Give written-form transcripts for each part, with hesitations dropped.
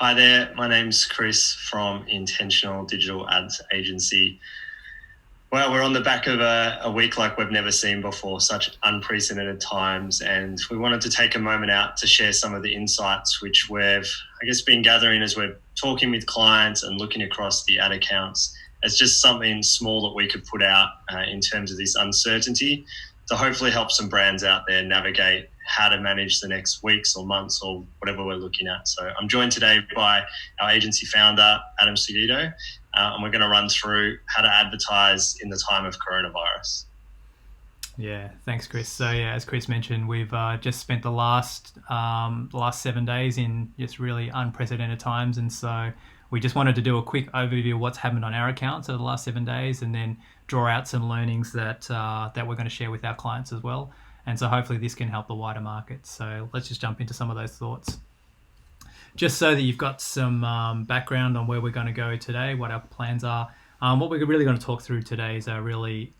Hi there, my name's Chris from Intentional Digital Ads Agency. Well, we're on the back of a week like we've never seen before, such unprecedented times, and we wanted to take a moment out to share some of the insights which we've, been gathering as we're talking with clients and looking across the ad accounts as just something small that we could put out in terms of this uncertainty to hopefully help some brands out there navigate how to manage the next weeks or months or whatever we're looking at. So I'm joined today by our agency founder, Sugihto, and we're going to run through how to advertise in the time of coronavirus. Yeah, thanks, Chris. So yeah, as Chris mentioned, we've just spent the last 7 days in just really unprecedented times, and so we just wanted to do a quick overview of what's happened on our accounts over the last 7 days, and then draw out some learnings that we're going to share with our clients as well. And so hopefully this can help the wider market. So let's just jump into some of those thoughts. Just so that you've got some background on where we're going to go today, what our plans are. What we're really going to talk through today is a really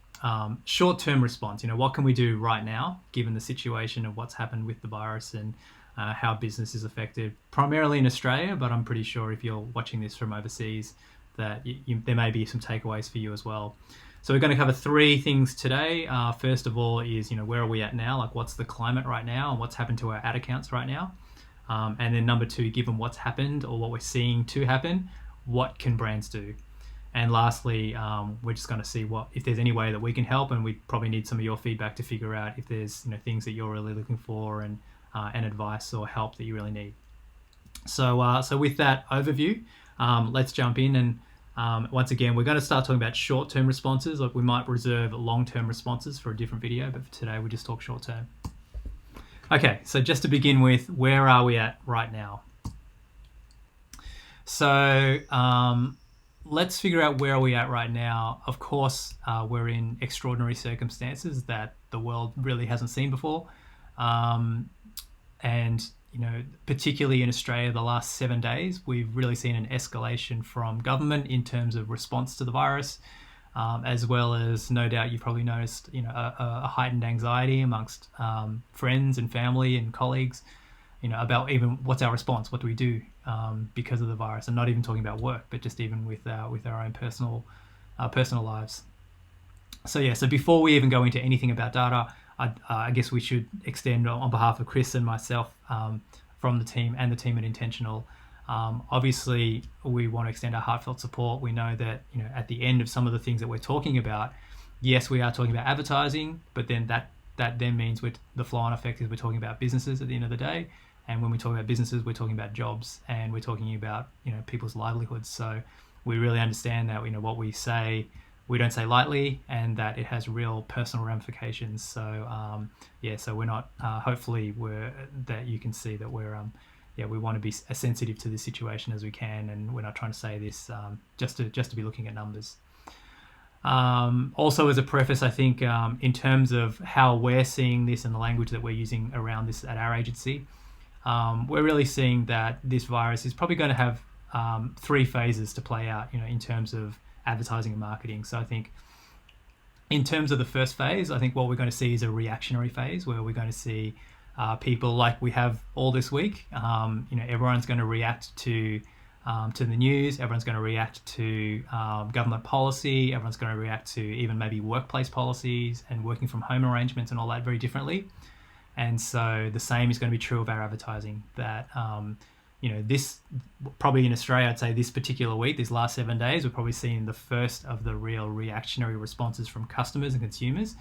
short-term response. What can we do right now, given the situation of what's happened with the virus and how business is affected, primarily in Australia, but I'm pretty sure if you're watching this from overseas, that there may be some takeaways for you as well. So we're going to cover 3 things today. First of all is, where are we at now? Like, what's the climate right now and what's happened to our ad accounts right now? And then number 2, given what's happened or what we're seeing to happen, what can brands do? And lastly, we're just going to see if there's any way that we can help, and we probably need some of your feedback to figure out if there's things that you're really looking for and advice or help that you really need. So with that overview, let's jump in and once again, we're going to start talking about short-term responses. Like, we might reserve long-term responses for a different video, but for today, we just talk short-term. Okay, so just to begin with, where are we at right now? So let's figure out where are we at right now. Of course, we're in extraordinary circumstances that the world really hasn't seen before. And particularly in Australia, the last 7 days, we've really seen an escalation from government in terms of response to the virus, as well as, no doubt you've probably noticed, a heightened anxiety amongst friends and family and colleagues, about even what's our response, what do we do because of the virus, and not even talking about work, but just even with our own personal lives. So before we even go into anything about data, I guess we should extend on behalf of Chris and myself from the team and the team at Intentional. Obviously, we want to extend our heartfelt support. We know that at the end of some of the things that we're talking about, yes, we are talking about advertising, but then that then means the flow-on effect is we're talking about businesses at the end of the day. And when we talk about businesses, we're talking about jobs, and we're talking about people's livelihoods. So we really understand that what we say, we don't say lightly, and that it has real personal ramifications. So so we're not. Hopefully, that you can see that we're we want to be as sensitive to this situation as we can, and we're not trying to say this just to be looking at numbers. Also, as a preface, I think in terms of how we're seeing this and the language that we're using around this at our agency, we're really seeing that this virus is probably going to have 3 phases to play out. In terms of advertising and marketing. So I think in terms of the first phase, I think what we're going to see is a reactionary phase where we're going to see people like we have all this week. Everyone's going to react to the news. Everyone's going to react to government policy. Everyone's going to react to even maybe workplace policies and working from home arrangements and all that very differently. And so the same is going to be true of our advertising. That this probably in Australia, I'd say this particular week, these last 7 days, we're probably seeing the first of the real reactionary responses from customers and consumers.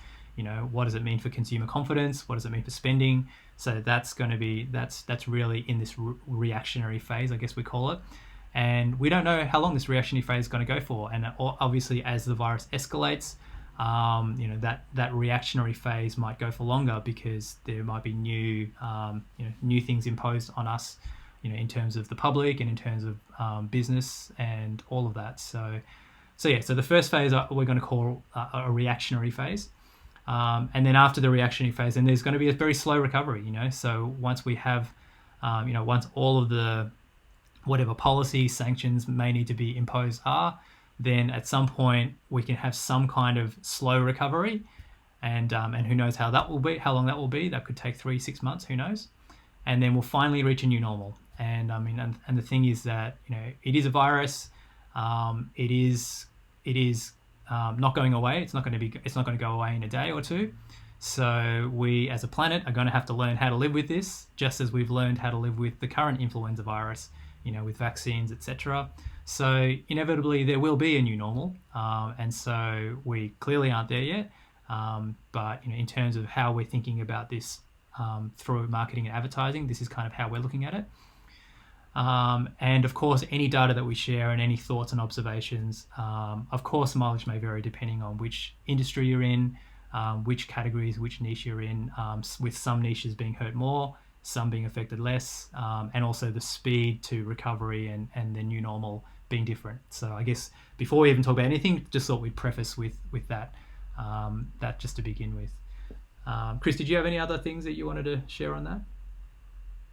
What does it mean for consumer confidence? What does it mean for spending? So that's going to be, that's really in this reactionary phase, I guess we call it. And we don't know how long this reactionary phase is going to go for. And obviously, as the virus escalates, that reactionary phase might go for longer because there might be new things imposed on us, in terms of the public and in terms of business and all of that. So the first phase we're going to call a reactionary phase. And then after the reactionary phase, then there's going to be a very slow recovery, So once we have, once all of the whatever policy sanctions may need to be imposed are, then at some point we can have some kind of slow recovery. And who knows how that will be, how long that will be. That could take 3-6 months, who knows. And then we'll finally reach a new normal. And I mean, and the thing is that, you know, it is a virus. It is not going away. It's not going to go away in a day or two. So we, as a planet, are going to have to learn how to live with this, just as we've learned how to live with the current influenza virus, you know, with vaccines, etc. So inevitably there will be a new normal, and so we clearly aren't there yet. But you know, in terms of how we're thinking about this through marketing and advertising, this is kind of how we're looking at it. And of course, any data that we share and any thoughts and observations, of course, mileage may vary depending on which industry you're in, which categories, which niche you're in, with some niches being hurt more, some being affected less, and also the speed to recovery and the new normal being different. So I guess before we even talk about anything, just thought we'd preface with that, that just to begin with. Chris, did you have any other things that you wanted to share on that?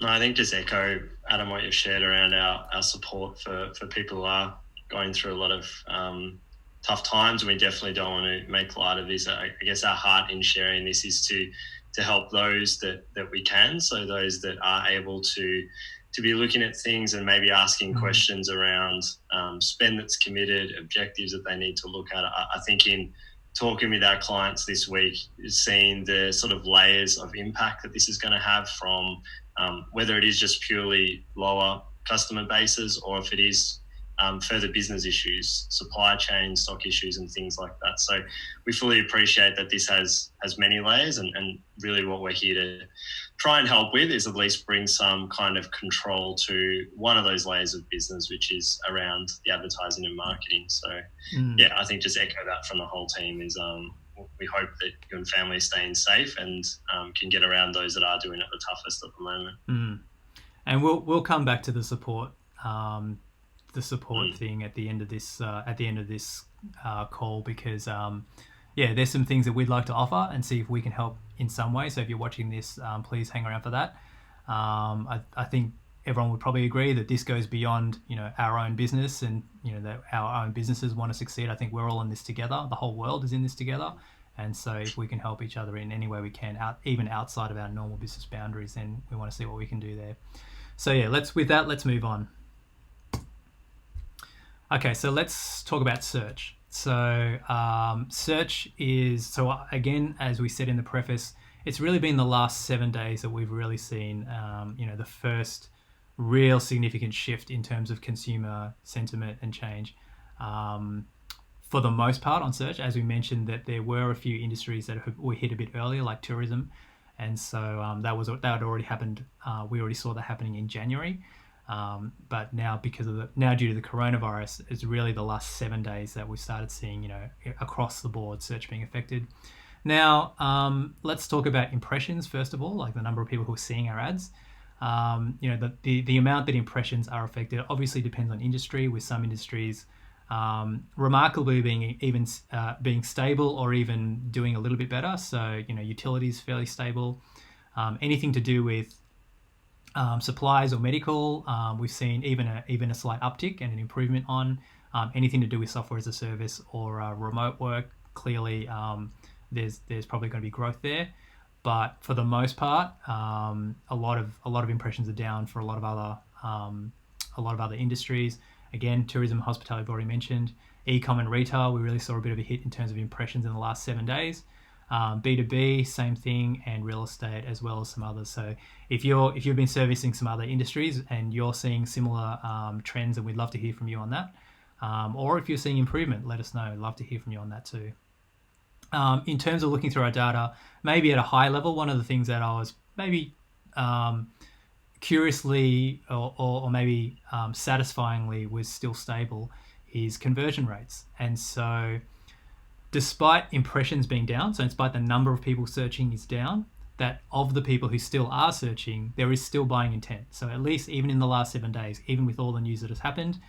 No, I think just echo, Adam, what you've shared around our support for people who are going through a lot of tough times. And we definitely don't want to make light of this. I guess our heart in sharing this is to help those that we can. So those that are able to be looking at things and maybe asking questions around spend that's committed, objectives that they need to look at. I think in talking with our clients this week, seeing the sort of layers of impact that this is going to have from whether it is just purely lower customer bases or if it is further business issues, supply chain, stock issues and things like that. So we fully appreciate that this has many layers, and really what we're here to try and help with is at least bring some kind of control to one of those layers of business, which is around the advertising and marketing. So yeah, I think just echo that from the whole team is we hope that you and family are staying safe and can get around those that are doing it the toughest at the moment. And we'll come back to the support thing at the end of this call, because there's some things that we'd like to offer and see if we can help in some way. So if you're watching this, please hang around for that. I think everyone would probably agree that this goes beyond, you know, our own business, and you know that our own businesses want to succeed. I think we're all in this together. The whole world is in this together, and so if we can help each other in any way we can, even outside of our normal business boundaries, then we want to see what we can do there. So yeah, let's move on. Okay, so let's talk about search. So search is, so again, as we said in the preface, it's really been the last 7 days that we've really seen, you know, the first real significant shift in terms of consumer sentiment and change. For the most part on search, as we mentioned, that there were a few industries that were hit a bit earlier, like tourism, and so that had already happened. We already saw that happening in January. But now, due to the coronavirus, it's really the last 7 days that we started seeing, you know, across the board search being affected. Now, let's talk about impressions first of all, like the number of people who are seeing our ads. You know, the amount that impressions are affected obviously depends on industry, with some industries remarkably being stable or even doing a little bit better. So, you know, utilities fairly stable. Anything to do with supplies or medical, we've seen even a slight uptick and an improvement on. Anything to do with software as a service or remote work, clearly there's probably going to be growth there. But for the most part, a lot of impressions are down for a lot of other industries. Again, tourism, hospitality, I've already mentioned. E-com and retail, we really saw a bit of a hit in terms of impressions in the last 7 days. B2B, same thing, and real estate as well as some others. So if you've been servicing some other industries and you're seeing similar trends, and we'd love to hear from you on that. Or if you're seeing improvement, let us know. We'd love to hear from you on that too. In terms of looking through our data, maybe at a high level, one of the things that I was maybe curiously or maybe satisfyingly was still stable is conversion rates. And so despite impressions being down, so despite the number of people searching is down, that of the people who still are searching, there is still buying intent. So at least even in the last 7 days, even with all the news that has happened,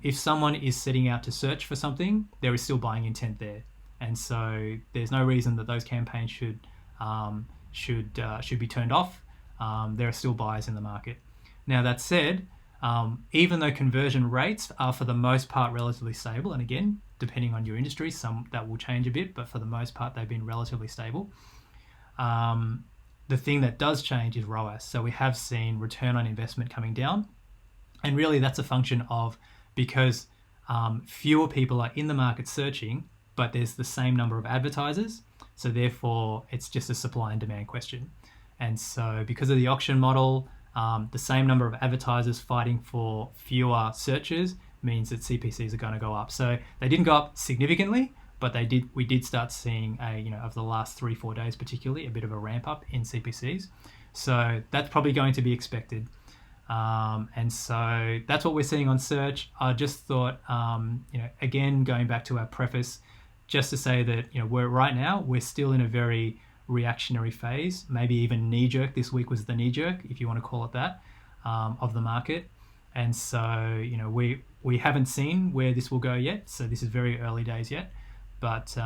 if someone is setting out to search for something, there is still buying intent there. And so there's no reason that those campaigns should be turned off. There are still buyers in the market. Now that said, even though conversion rates are for the most part relatively stable, and again, depending on your industry, some that will change a bit, but for the most part, they've been relatively stable. the thing that does change is ROAS. So we have seen return on investment coming down. And really that's a function of because fewer people are in the market searching, but there's the same number of advertisers. So therefore, it's just a supply and demand question. And so because of the auction model, the same number of advertisers fighting for fewer searches means that CPCs are going to go up. So they didn't go up significantly, but we did start seeing over the last 3-4 days particularly, a bit of a ramp up in CPCs. So that's probably going to be expected. And so that's what we're seeing on search. I just thought, again, going back to our preface, just to say that, we're still in a very reactionary phase, maybe even knee-jerk. This week was the knee-jerk, if you want to call it that, of the market. And so, we haven't seen where this will go yet. So this is very early days yet. But,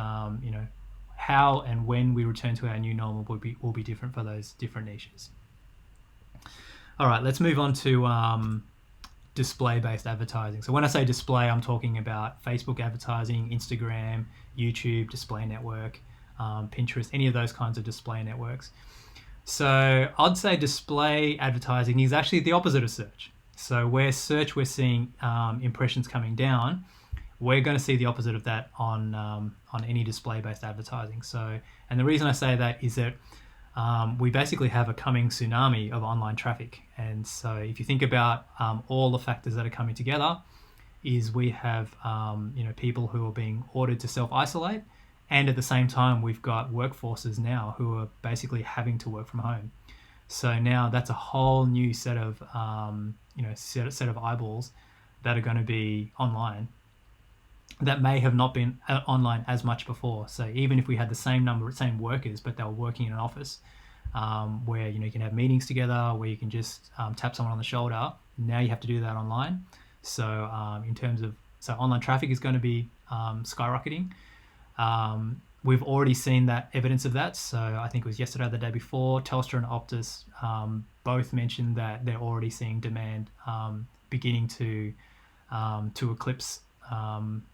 how and when we return to our new normal will be different for those different niches. All right, let's move on to display-based advertising. So when I say display, I'm talking about Facebook advertising, Instagram, YouTube, display network, Pinterest, any of those kinds of display networks. So I'd say display advertising is actually the opposite of search. So where search we're seeing impressions coming down, we're going to see the opposite of that on any display-based advertising. So, and the reason I say that is that we basically have a coming tsunami of online traffic. And so if you think about all the factors that are coming together, is we have people who are being ordered to self-isolate, and at the same time we've got workforces now who are basically having to work from home. So now that's a whole new set of set of eyeballs that are going to be online that may have not been online as much before. So even if we had the same workers, but they were working in an office where you can have meetings together, where you can just tap someone on the shoulder, now you have to do that online. So online traffic is going to be skyrocketing. We've already seen that evidence of that. So I think it was yesterday or the day before, Telstra and Optus both mentioned that they're already seeing demand beginning to eclipse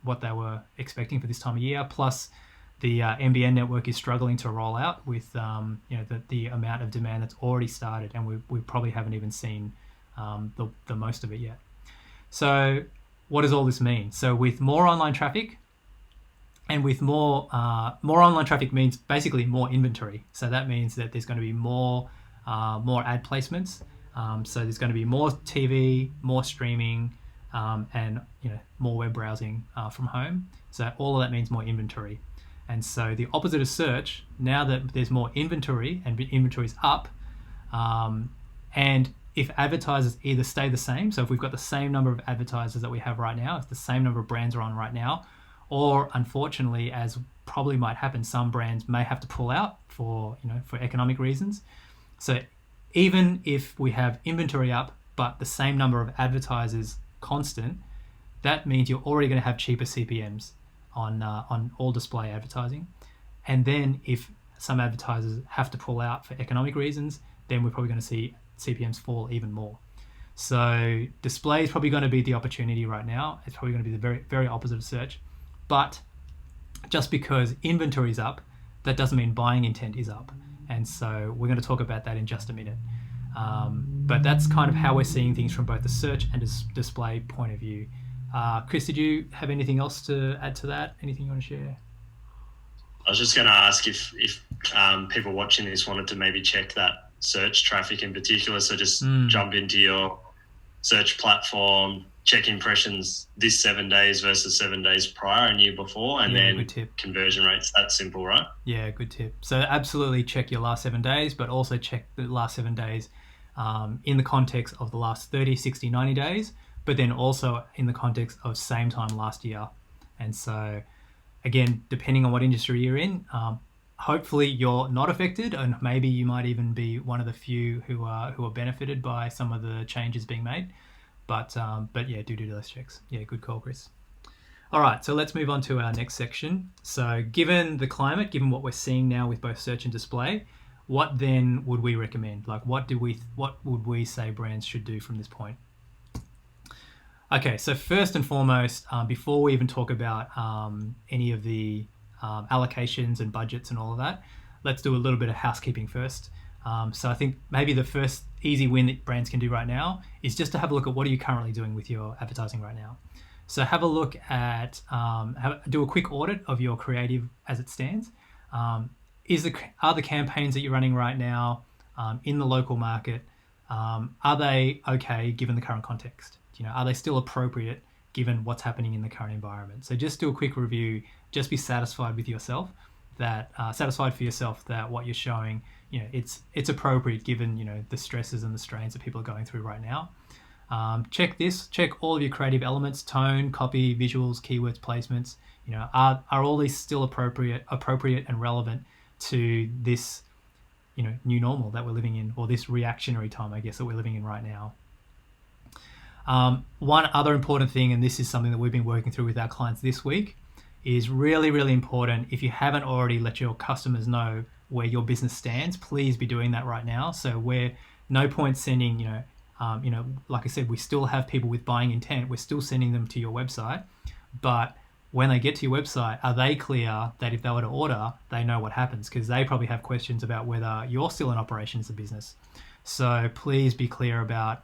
what they were expecting for this time of year. Plus, the NBN network is struggling to roll out with the amount of demand that's already started, and we probably haven't even seen the most of it yet. So what does all this mean? So with more online traffic, and with more online traffic means basically more inventory. So that means that there's going to be more ad placements. So there's going to be more TV, more streaming, and more web browsing from home. So all of that means more inventory. And so the opposite of search, now that there's more inventory and inventory is up, and if advertisers either stay the same, so if we've got the same number of advertisers that we have right now, if the same number of brands are on right now, or unfortunately, as probably might happen, some brands may have to pull out for economic reasons. So even if we have inventory up, but the same number of advertisers constant, that means you're already going to have cheaper CPMs on all display advertising. And then if some advertisers have to pull out for economic reasons, then we're probably going to see CPMs fall even more. So display is probably going to be the opportunity right now. It's probably going to be the very, very opposite of search. But just because inventory is up, that doesn't mean buying intent is up. And so we're going to talk about that in just a minute. But that's kind of how we're seeing things from both the search and display point of view. Chris, did you have anything else to add to that? Anything you want to share? I was just going to ask if people watching this wanted to maybe check that search traffic in particular. So just jump into your search platform, check impressions this 7 days versus 7 days prior and year before, and then conversion rates. That's simple, right? Yeah, good tip. So absolutely check your last 7 days, but also check the last 7 days in the context of the last 30, 60, 90 days, but then also in the context of same time last year. And so, again, depending on what industry you're in, hopefully you're not affected, and maybe you might even be one of the few who are benefited by some of the changes being made. But yeah, do those checks. Yeah, good call, Chris. All right, so let's move on to our next section. So given the climate, given what we're seeing now with both search and display, what then would we recommend? Like, what would we say brands should do from this point? Okay, so first and foremost, before we even talk about any of the allocations and budgets and all of that, let's do a little bit of housekeeping first. So I think maybe the first easy win that brands can do right now is just to have a look at what are you currently doing with your advertising right now. So have a look at, do a quick audit of your creative as it stands. Are the campaigns that you're running right now in the local market, are they okay given the current context? Are they still appropriate given what's happening in the current environment? So just do a quick review. Just be satisfied with yourself satisfied for yourself that what you're showing, it's appropriate given the stresses and the strains that people are going through right now. Check all of your creative elements: tone, copy, visuals, keywords, placements. Are all these still appropriate and relevant to this new normal that we're living in, or this reactionary time, I guess, that we're living in right now. One other important thing, and this is something that we've been working through with our clients this week, is really, really important. If you haven't already let your customers know where your business stands, please be doing that right now. So we're no point sending, like I said, we still have people with buying intent. We're still sending them to your website, but when they get to your website, are they clear that if they were to order, they know what happens? Because they probably have questions about whether you're still in operation as a business. So please be clear about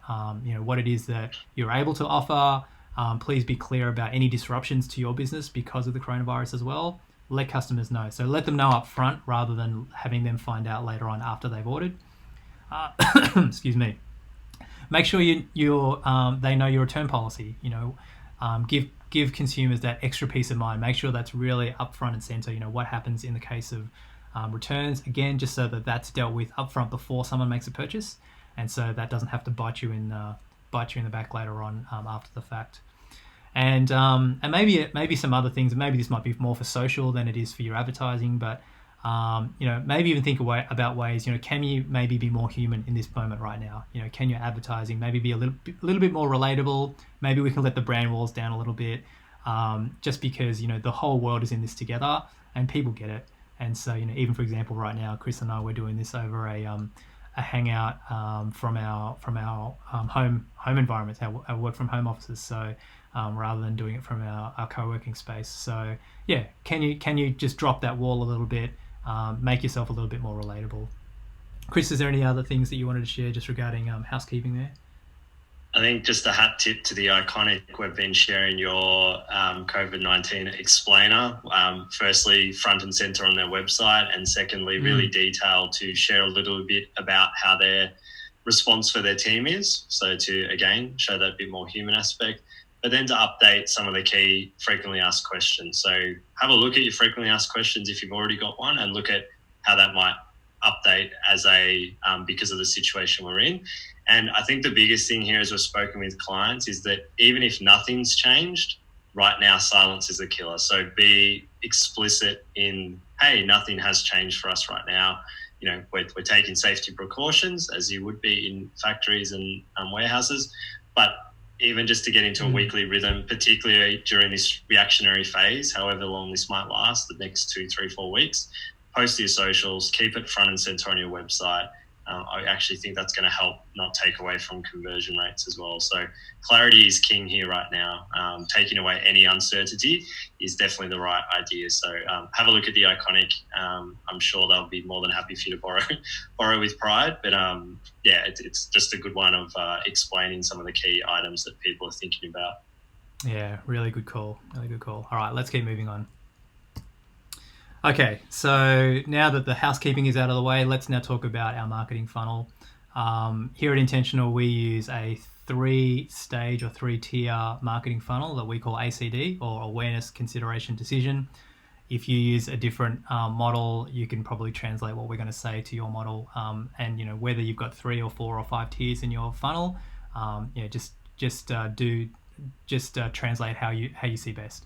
what it is that you're able to offer. Please be clear about any disruptions to your business because of the coronavirus as well. Let customers know. So let them know up front rather than having them find out later on after they've ordered. Excuse me. Make sure they know your return policy. Give consumers that extra peace of mind. Make sure that's really upfront and center. What happens in the case of returns, again, just so that that's dealt with upfront before someone makes a purchase, and so that doesn't have to bite you in the back later on after the fact. And maybe some other things. Maybe this might be more for social than it is for your advertising, but maybe even think about ways. Can you maybe be more human in this moment right now? Can your advertising maybe be a little bit more relatable? Maybe we can let the brand walls down a little bit, just because the whole world is in this together and people get it. And so even for example, right now, Chris and I, we're doing this over a hangout from our home environments, our work from home offices. So rather than doing it from our co-working space. So yeah, can you just drop that wall a little bit, make yourself a little bit more relatable? Chris, is there any other things that you wanted to share just regarding housekeeping there? I think just a hat tip to the Iconic. We've been sharing your COVID-19 explainer, firstly front and center on their website, and secondly really detailed to share a little bit about how their response for their team is, so to again show that bit more human aspect, but then to update some of the key frequently asked questions. So have a look at your frequently asked questions if you've already got one, and look at how that might update as because of the situation we're in. And I think the biggest thing here, as we've spoken with clients, is that even if nothing's changed, right now silence is the killer. So be explicit in, hey, nothing has changed for us right now. We're taking safety precautions as you would be in factories and warehouses. But even just to get into a weekly rhythm, particularly during this reactionary phase, however long this might last, the next 2, 3, 4 weeks, post to your socials, keep it front and center on your website. I actually think that's going to help not take away from conversion rates as well. So clarity is king here right now. Taking away any uncertainty is definitely the right idea. So have a look at the Iconic. I'm sure they'll be more than happy for you to borrow with pride. But it's just a good one of explaining some of the key items that people are thinking about. Yeah, really good call. Really good call. All right, let's keep moving on. Okay, so now that the housekeeping is out of the way, let's now talk about our marketing funnel. Here at Intentional, we use a 3-stage or 3-tier marketing funnel that we call ACD, or Awareness, Consideration, Decision. If you use a different model, you can probably translate what we're going to say to your model. And whether you've got 3 or 4 or 5 tiers in your funnel, just translate how you see best.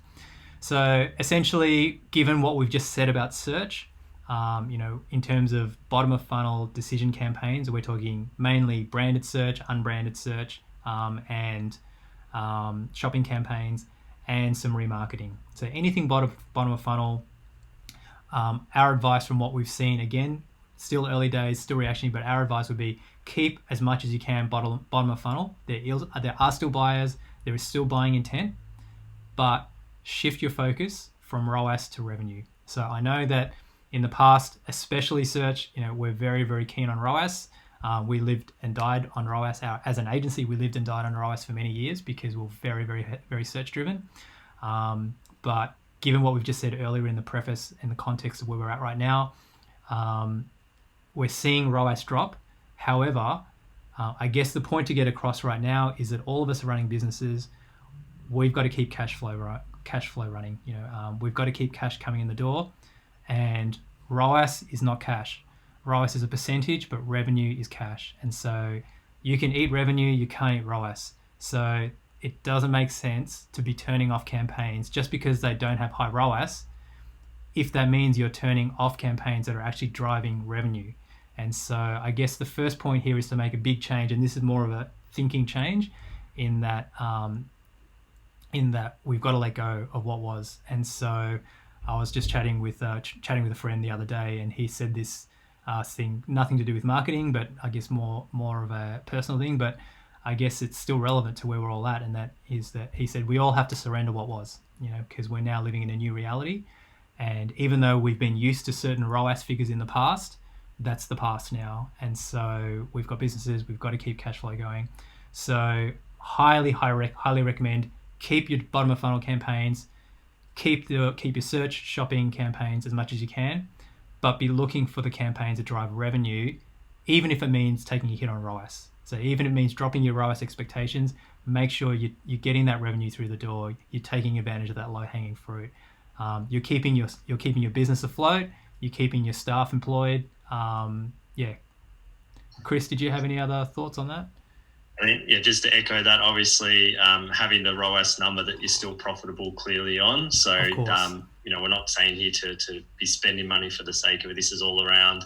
So essentially, given what we've just said about search, in terms of bottom of funnel decision campaigns, we're talking mainly branded search, unbranded search, and shopping campaigns, and some remarketing. So anything bottom of funnel, our advice from what we've seen, again, still early days, still reactionary, but our advice would be keep as much as you can bottom of funnel. There are still buyers, there is still buying intent, but shift your focus from ROAS to revenue. So I know that In the past, especially search, we're very, very keen on ROAS. We lived and died on ROAS. As an agency, we lived and died on ROAS for many years because we're very, very, very search driven. But given what we've just said earlier in the preface, in the context of where we're at right now, we're seeing ROAS drop. However, I guess the point to get across right now is that all of us are running businesses. We've got to keep cash flow running. We've got to keep cash coming in the door, and ROAS is not cash. ROAS is a percentage, but revenue is cash. And so you can eat revenue, you can't eat ROAS. So it doesn't make sense to be turning off campaigns just because they don't have high ROAS, if that means you're turning off campaigns that are actually driving revenue. And so I guess the first point here is to make a big change, and this is more of a thinking change in that we've got to let go of what was. And so I was just chatting with a friend the other day, and he said this thing, nothing to do with marketing, but I guess more of a personal thing, but I guess it's still relevant to where we're all at. And that is that he said we all have to surrender what was, because we're now living in a new reality. And even though we've been used to certain ROAS figures in the past, that's the past now. And so we've got businesses, we've got to keep cash flow going. So highly recommend keep your bottom of funnel campaigns, keep your search shopping campaigns as much as you can, but be looking for the campaigns that drive revenue, even if it means taking a hit on ROAS. So even if it means dropping your ROAS expectations, make sure you're getting that revenue through the door. You're taking advantage of that low-hanging fruit. You're keeping your business afloat. You're keeping your staff employed. Chris, did you have any other thoughts on that? I think, just to echo that, obviously having the ROAS number that you're still profitable clearly on. So, we're not saying here to be spending money for the sake of it. This is all around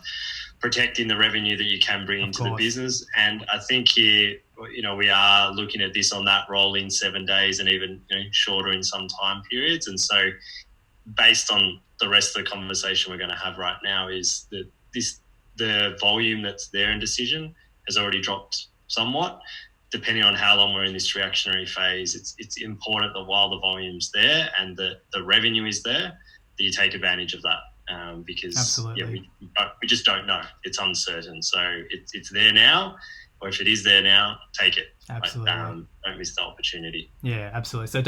protecting the revenue that you can bring into the business. And I think here, we are looking at this on that rolling 7 days and even shorter in some time periods. And so based on the rest of the conversation we're going to have right now is that the volume that's there in decision has already dropped somewhat. Depending on how long we're in this reactionary phase, it's important that while the volume's there and the revenue is there, that you take advantage of that, because we just don't know. It's uncertain. So it's there now, or if it is there now, take it. Absolutely. Don't miss the opportunity. Yeah, absolutely. So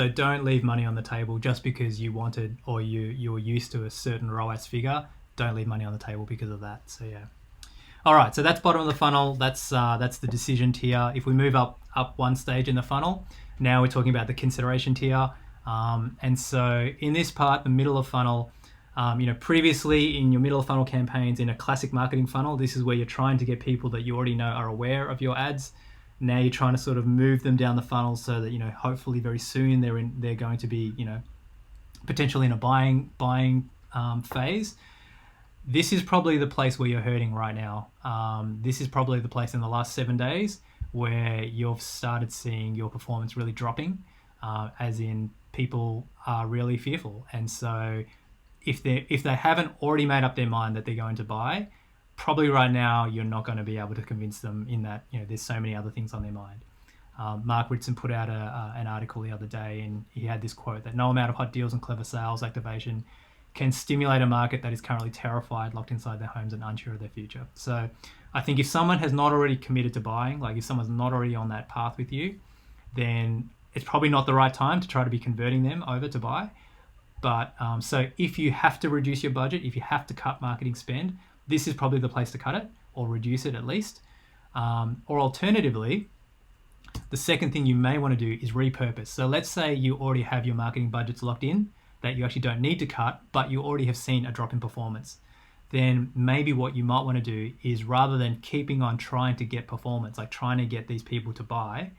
don't leave money on the table just because you wanted or you're used to a certain ROAS figure. Don't leave money on the table because of that. So yeah. All right, so that's bottom of the funnel. That's the decision tier. If we move up one stage in the funnel, now we're talking about the consideration tier. And so in this part, the middle of funnel, previously in your middle of funnel campaigns in a classic marketing funnel, this is where you're trying to get people that you already know are aware of your ads. Now you're trying to sort of move them down the funnel so that hopefully very soon they're going to be potentially in a buying phase. This is probably the place where you're hurting right now. This is probably the place in the last 7 days where you've started seeing your performance really dropping, as in people are really fearful. And so if they haven't already made up their mind that they're going to buy, probably right now you're not going to be able to convince them in that there's so many other things on their mind. Mark Ritson put out an article the other day, and he had this quote that no amount of hot deals and clever sales activation can stimulate a market that is currently terrified, locked inside their homes and unsure of their future. So I think if someone has not already committed to buying, like if someone's not already on that path with you, then it's probably not the right time to try to be converting them over to buy. But so if you have to reduce your budget, if you have to cut marketing spend, this is probably the place to cut it or reduce it at least. Or alternatively, the second thing you may want to do is repurpose. So let's say you already have your marketing budgets locked in, that you actually don't need to cut, but you already have seen a drop in performance. Then maybe what you might want to do is, rather than keeping on trying to get performance, like trying to get these people to buy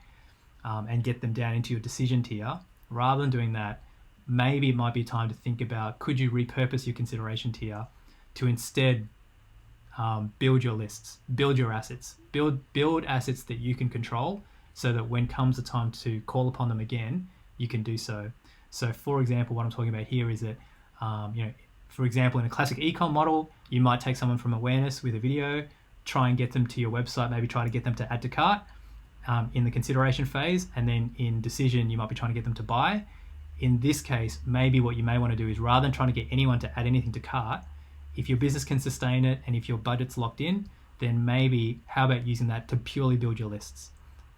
and get them down into your decision tier, rather than doing that, maybe it might be time to think about, could you repurpose your consideration tier to instead build your lists, build your assets, build assets that you can control, so that when comes the time to call upon them again, you can do so. So for example, what I'm talking about here is that, for example, in a classic e-com model, you might take someone from awareness with a video, try and get them to your website, maybe try to get them to add to cart in the consideration phase, and then in decision, you might be trying to get them to buy. In this case, maybe what you may want to do is, rather than trying to get anyone to add anything to cart, if your business can sustain it and if your budget's locked in, then maybe how about using that to purely build your lists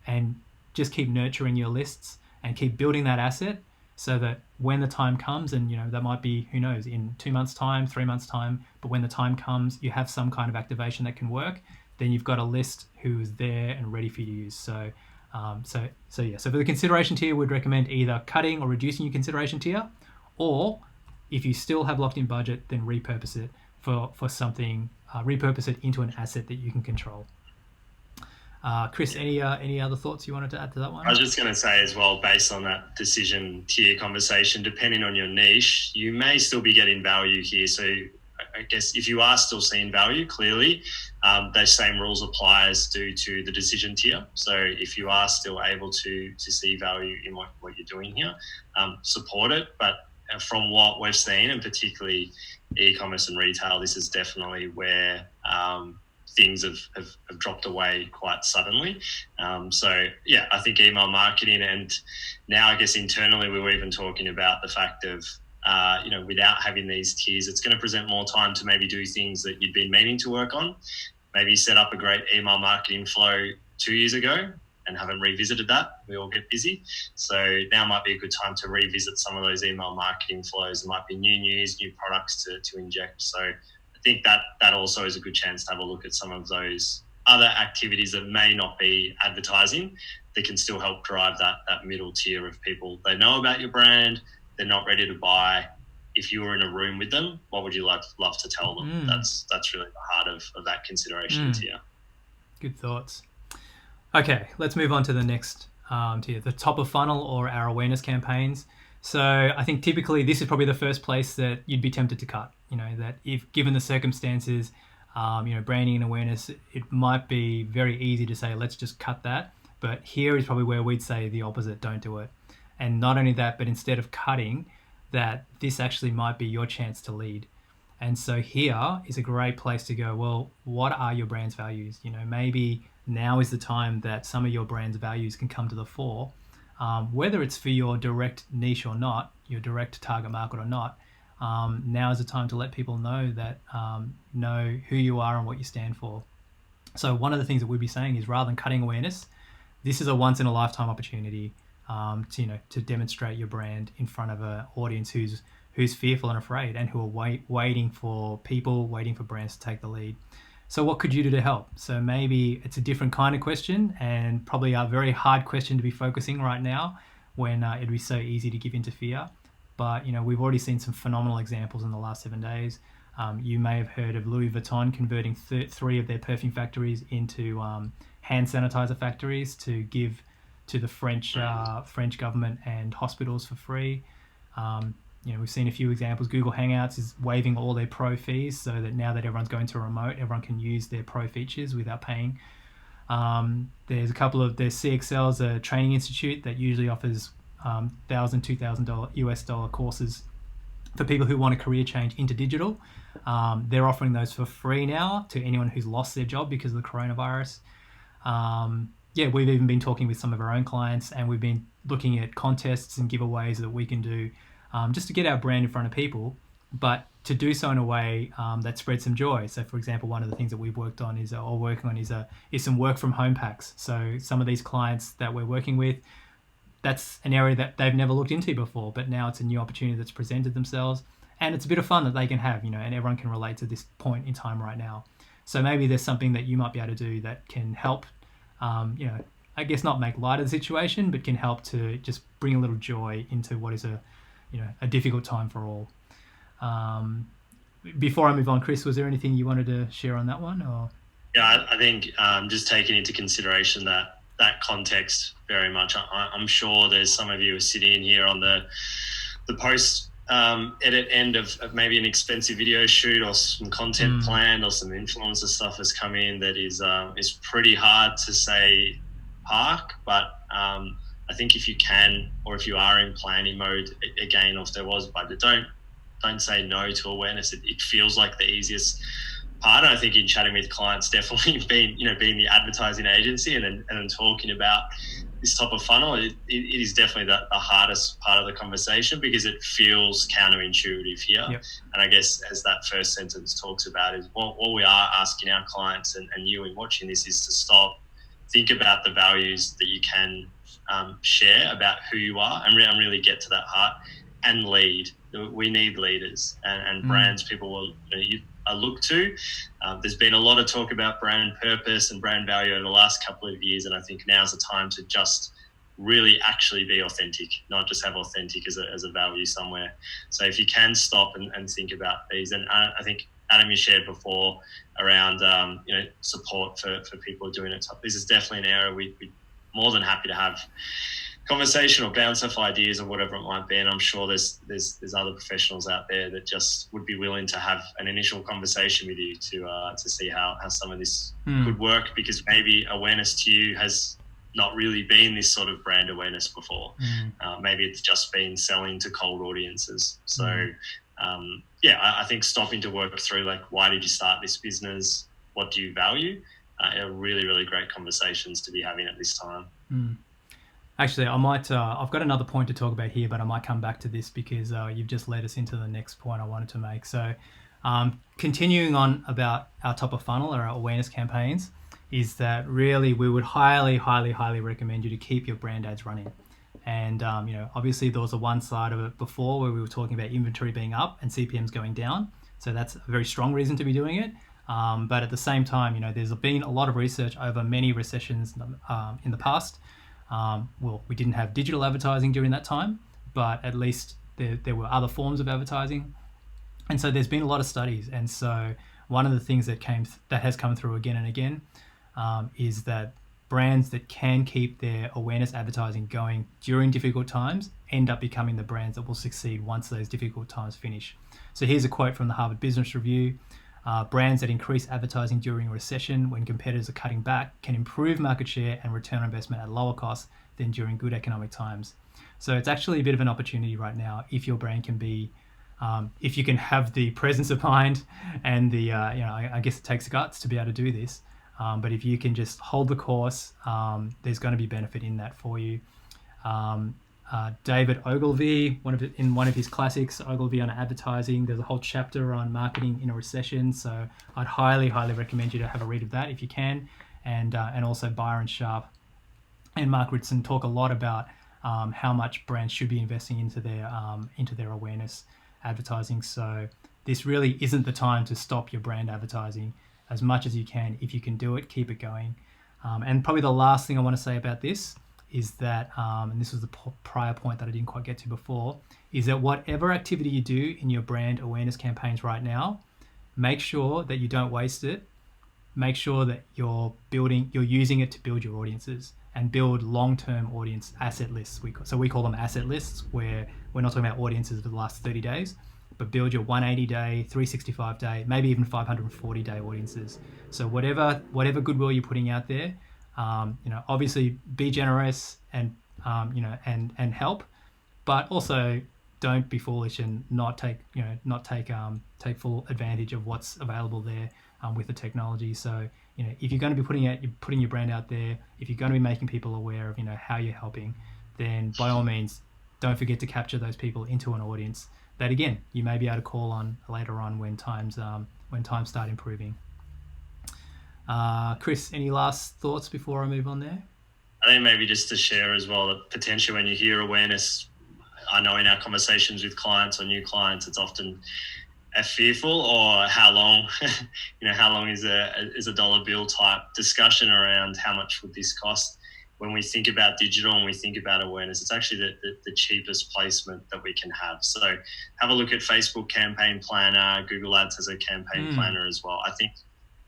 and just keep nurturing your lists and keep building that asset so that when the time comes, and that might be, who knows, in 2 months' time, 3 months' time, but when the time comes, you have some kind of activation that can work, then you've got a list who is there and ready for you to use. So for the consideration tier, we'd recommend either cutting or reducing your consideration tier, or if you still have locked in budget, then repurpose it for something, repurpose it into an asset that you can control. Chris, any other thoughts you wanted to add to that one? I was just going to say as well, based on that decision tier conversation, depending on your niche, you may still be getting value here. So I guess if you are still seeing value, clearly, those same rules apply as do to the decision tier. So if you are still able to see value in what you're doing here, support it. But from what we've seen, and particularly e-commerce and retail, this is definitely where things have dropped away quite suddenly. I think email marketing, and now I guess internally we were even talking about the fact of, without having these tiers, it's going to present more time to maybe do things that you've been meaning to work on. Maybe you set up a great email marketing flow 2 years ago and haven't revisited that. We all get busy. So now might be a good time to revisit some of those email marketing flows. There might be new news, new products to inject. So I think that also is a good chance to have a look at some of those other activities that may not be advertising that can still help drive that middle tier of people. They know about your brand, they're not ready to buy. If you were in a room with them, what would you love to tell them? That's really the heart of that consideration tier. Good thoughts. Okay, let's move on to the next tier, the top of funnel or our awareness campaigns. So I think typically this is probably the first place that you'd be tempted to cut. That if given the circumstances, branding and awareness, it might be very easy to say, let's just cut that. But here is probably where we'd say the opposite, don't do it. And not only that, but instead of cutting, that this actually might be your chance to lead. And so here is a great place to go, well, what are your brand's values? Maybe now is the time that some of your brand's values can come to the fore, whether it's for your direct niche or not, your direct target market or not. Now is the time to let people know that know who you are and what you stand for. So one of the things that we'd be saying is, rather than cutting awareness, this is a once in a lifetime opportunity to demonstrate your brand in front of an audience who's fearful and afraid, and who are waiting for brands to take the lead. So what could you do to help? So maybe it's a different kind of question, and probably a very hard question to be focusing right now when it'd be so easy to give into fear. But we've already seen some phenomenal examples in the last 7 days. You may have heard of Louis Vuitton converting 3 of their perfume factories into hand sanitizer factories to give to the French government and hospitals for free. We've seen a few examples. Google Hangouts is waiving all their pro fees, so that now that everyone's going to remote, everyone can use their pro features without paying. There's CXL's a training institute that usually offers $1,000, $2,000 US dollar courses for people who want a career change into digital. They're offering those for free now to anyone who's lost their job because of the coronavirus. We've even been talking with some of our own clients, and we've been looking at contests and giveaways that we can do just to get our brand in front of people, but to do so in a way that spreads some joy. So, for example, one of the things that we've worked on is some work from home packs. So some of these clients that we're working with, that's an area that they've never looked into before, but now it's a new opportunity that's presented themselves, and it's a bit of fun that they can have, and everyone can relate to this point in time right now. So maybe there's something that you might be able to do that can help, I guess not make light of the situation, but can help to just bring a little joy into what is a difficult time for all. Before I move on, Chris, was there anything you wanted to share on that one? Or? Yeah, I think just taking into consideration that context very much. I'm sure there's some of you are sitting here on the post edit end of maybe an expensive video shoot or some content planned or some influencer stuff has come in that is pretty hard to say park, but I think if you can, or if you are in planning mode, again, or if there was budget, don't say no to awareness. It feels like the easiest part. And I think in chatting with clients, definitely being the advertising agency and then talking about this top of funnel, it is definitely the hardest part of the conversation because it feels counterintuitive here. Yep. And I guess as that first sentence talks about is what we are asking our clients and you in watching this is to stop, think about the values that you can share about who you are and really get to that heart and lead. We need leaders and brands people will look to. There's been a lot of talk about brand purpose and brand value over the last couple of years, and I think now's the time to just really actually be authentic, not just have authentic as a value somewhere. So if you can stop and think about these, and I think Adam, you shared before around support for people doing it. This is definitely an area we'd be more than happy to have conversation or bounce off ideas or whatever it might be. And I'm sure there's other professionals out there that just would be willing to have an initial conversation with you to see how some of this could work, because maybe awareness to you has not really been this sort of brand awareness before. Maybe it's just been selling to cold audiences. So I think stopping to work through, like, why did you start this business? What do you value? Are really, really great conversations to be having at this time. Actually, I might. I've got another point to talk about here, but I might come back to this because you've just led us into the next point I wanted to make. So, continuing on about our top of funnel or our awareness campaigns, is that really we would highly, highly, highly recommend you to keep your brand ads running. And obviously there was a one side of it before where we were talking about inventory being up and CPMs going down. So that's a very strong reason to be doing it. But at the same time, there's been a lot of research over many recessions in the past. We didn't have digital advertising during that time, but at least there were other forms of advertising. And so there's been a lot of studies. And so one of the things that has come through again and again is that brands that can keep their awareness advertising going during difficult times end up becoming the brands that will succeed once those difficult times finish. So here's a quote from the Harvard Business Review. Brands that increase advertising during a recession when competitors are cutting back can improve market share and return on investment at lower costs than during good economic times. So it's actually a bit of an opportunity right now if your brand can be, if you can have the presence of mind and the, I guess it takes guts to be able to do this. But if you can just hold the course, there's going to be benefit in that for you. David Ogilvy, in one of his classics, Ogilvy on Advertising, there's a whole chapter on marketing in a recession. So I'd highly, highly recommend you to have a read of that if you can. And also Byron Sharp and Mark Ritson talk a lot about how much brands should be investing into their awareness advertising. So this really isn't the time to stop your brand advertising. As much as you can. If you can do it, keep it going. And probably the last thing I want to say about this is that, and this was the prior point that I didn't quite get to before, is that whatever activity you do in your brand awareness campaigns right now, make sure that you don't waste it. Make sure that you're using it to build your audiences and build long-term audience asset lists. So we call them asset lists, where we're not talking about audiences for the last 30 days, but build your 180-day, 365-day, maybe even 540-day audiences. So whatever goodwill you're putting out there, obviously be generous and help, but also don't be foolish and not take full advantage of what's available there with the technology. So if you're going to be putting your brand out there, if you're going to be making people aware of how you're helping, then by all means don't forget to capture those people into an audience that, again, you may be able to call on later on when times start improving. Chris, any last thoughts before I move on there? I think maybe just to share as well that potentially when you hear awareness, I know in our conversations with clients or new clients, it's often a fearful or how long, how long is a dollar bill type discussion around how much would this cost. When we think about digital and we think about awareness, it's actually the cheapest placement that we can have. So have a look at Facebook Campaign Planner. Google Ads has a campaign planner as well. I think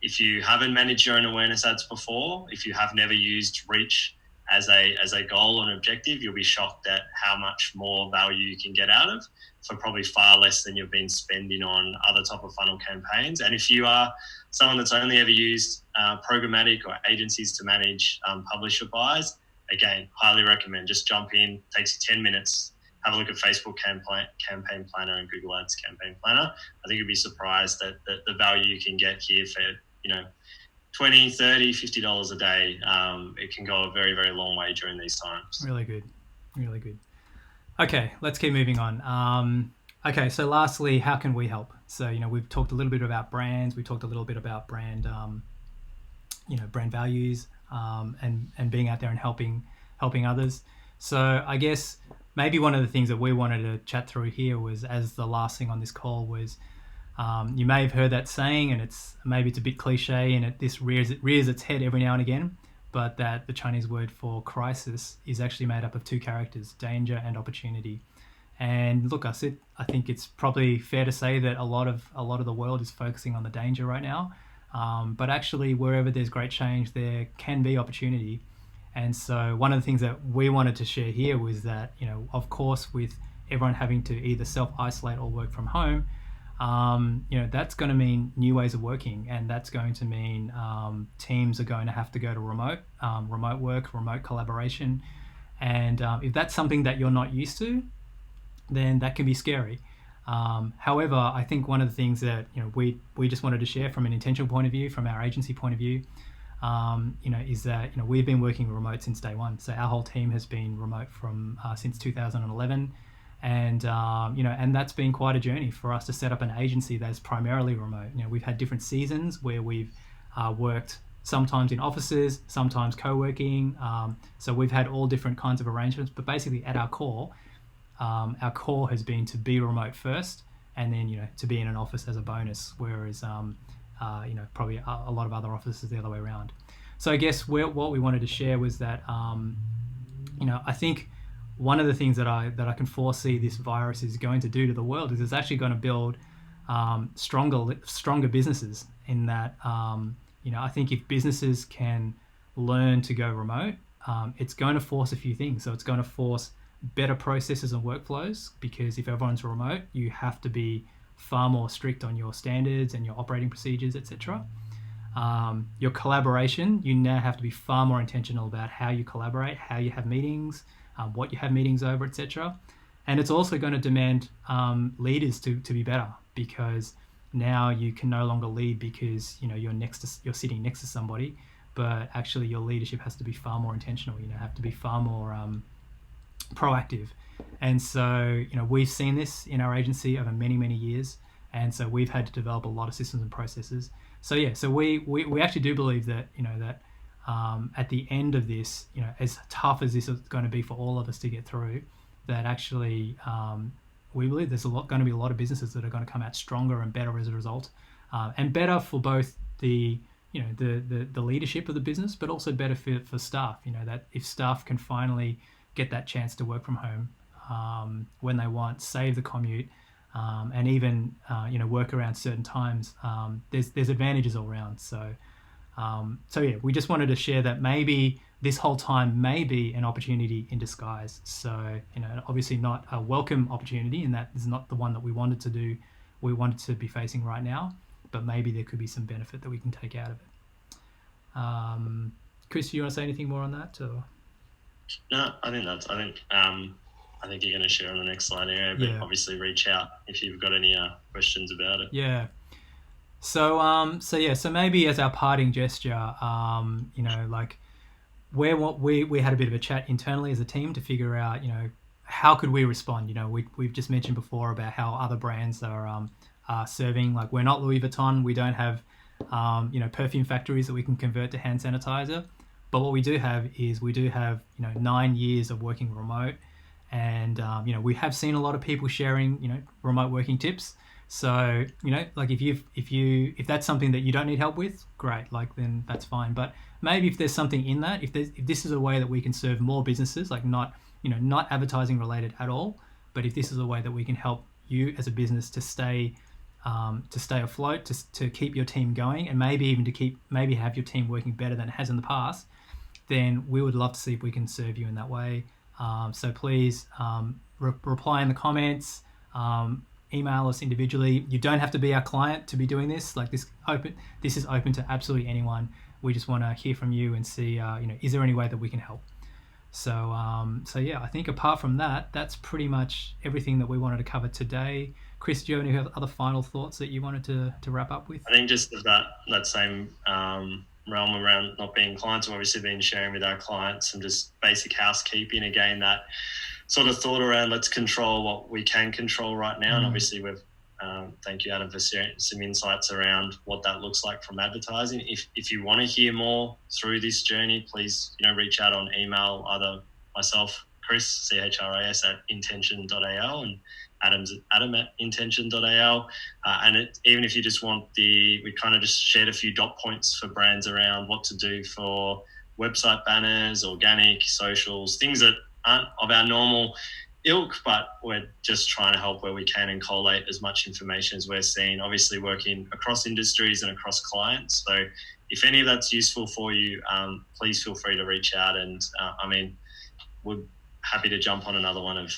if you haven't managed your own awareness ads before, if you have never used reach as a goal and objective, you'll be shocked at how much more value you can get out of for probably far less than you've been spending on other top of funnel campaigns. And if you are someone that's only ever used programmatic or agencies to manage publisher buys, again, highly recommend. Just jump in, takes you 10 minutes, have a look at Facebook Campaign Planner and Google Ads Campaign Planner. I think you'd be surprised at the value you can get here for, $20, $30, $50 a day. It can go a very, very long way during these times. Really good. Really good. Okay, let's keep moving on. Okay, so lastly, how can we help? So, we've talked a little bit about brands. We talked a little bit about brand values, and being out there and helping others. So I guess maybe one of the things that we wanted to chat through here was, as the last thing on this call, was you may have heard that saying, and it's a bit cliche, and this rears its head every now and again, but that the Chinese word for crisis is actually made up of two characters: danger and opportunity. And look, I think it's probably fair to say that a lot of the world is focusing on the danger right now. But actually, wherever there's great change, there can be opportunity. And so one of the things that we wanted to share here was that, of course, with everyone having to either self-isolate or work from home, that's going to mean new ways of working. And that's going to mean teams are going to have to go to remote work, remote collaboration. And if that's something that you're not used to, then that can be scary. However, I think one of the things that we just wanted to share from an intentional point of view, from our agency point of view, is that we've been working remote since day one. So our whole team has been remote from since 2011, and and that's been quite a journey for us to set up an agency that's primarily remote. We've had different seasons where we've worked sometimes in offices, sometimes co-working. So we've had all different kinds of arrangements, but basically at our core has been to be remote first, and then to be in an office as a bonus. Whereas probably a lot of other offices the other way around. So I guess what we wanted to share was that I think one of the things that I can foresee this virus is going to do to the world is it's actually going to build stronger businesses. In that I think if businesses can learn to go remote, it's going to force a few things. So it's going to force better processes and workflows, because if everyone's remote, you have to be far more strict on your standards and your operating procedures, etc. Your collaboration, you now have to be far more intentional about how you collaborate, how you have meetings, what you have meetings over, etc. And it's also going to demand leaders to be better, because now you can no longer lead because you're sitting next to somebody, but actually your leadership has to be far more intentional. Have to be far more proactive. And so we've seen this in our agency over many years, and so we've had to develop a lot of systems and processes. So we actually do believe that that at the end of this, as tough as this is going to be for all of us to get through, that actually we believe there's going to be a lot of businesses that are going to come out stronger and better as a result, and better for both the leadership of the business, but also better for staff. That if staff can finally get that chance to work from home when they want, save the commute, and even work around certain times, there's advantages all around. So we just wanted to share that maybe this whole time may be an opportunity in disguise. So obviously not a welcome opportunity, and that is not the one that we wanted to do. We wanted to be facing right now, but maybe there could be some benefit that we can take out of it. Chris, do you want to say anything more on that? Or? No, I think you're going to share on the next slide anyway, but obviously reach out if you've got any questions about it. Yeah. So maybe as our parting gesture, we had a bit of a chat internally as a team to figure out, how could we respond? We've just mentioned before about how other brands are serving. Like, we're not Louis Vuitton. We don't have, perfume factories that we can convert to hand sanitizer. But what we do have is 9 years of working remote, and we have seen a lot of people sharing remote working tips. So like if that's something that you don't need help with, great, then that's fine. But maybe if there's something in that, if this is a way that we can serve more businesses, like not advertising related at all, but if this is a way that we can help you as a business to stay afloat, to keep your team going, and maybe even to have your team working better than it has in the past, then we would love to see if we can serve you in that way. So please reply in the comments, email us individually. You don't have to be our client to be doing this. This is open to absolutely anyone. We just want to hear from you and see, is there any way that we can help? So I think apart from that, that's pretty much everything that we wanted to cover today. Chris, do you have any other final thoughts that you wanted to wrap up with? I think just that same realm around not being clients. We've obviously been sharing with our clients some just basic housekeeping. Again, that sort of thought around let's control what we can control right now. And obviously we've, thank you, Adam, for sharing some insights around what that looks like from advertising. If you want to hear more through this journey, please, reach out on email, either myself, Chris, CHRIS at intention.al, and Adam at intention.al. Even if you just want we kind of just shared a few dot points for brands around what to do for website banners, organic, socials, things that aren't of our normal ilk, but we're just trying to help where we can and collate as much information as we're seeing, obviously working across industries and across clients. So if any of that's useful for you, please feel free to reach out. And we're happy to jump on another one of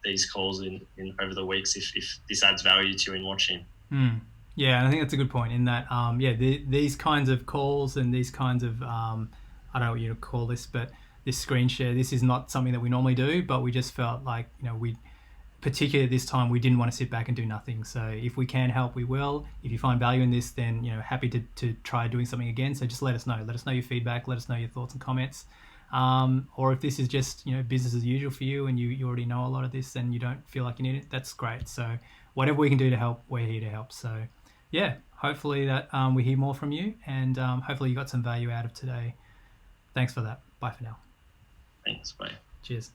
these calls in over the weeks if this adds value to you in watching. Yeah, and I think that's a good point in that, these kinds of calls and these kinds of, I don't know what you call this, but this screen share, this is not something that we normally do, but we just felt like, particularly this time, we didn't want to sit back and do nothing. So if we can help, we will. If you find value in this, then, happy to try doing something again. So just let us know. Let us know your feedback. Let us know your thoughts and comments. Or if this is just, business as usual for you and you already know a lot of this and you don't feel like you need it, that's great. So whatever we can do to help, we're here to help. So yeah, hopefully that we hear more from you, and hopefully you got some value out of today. Thanks for that. Bye for now. Thanks. Bye. Cheers.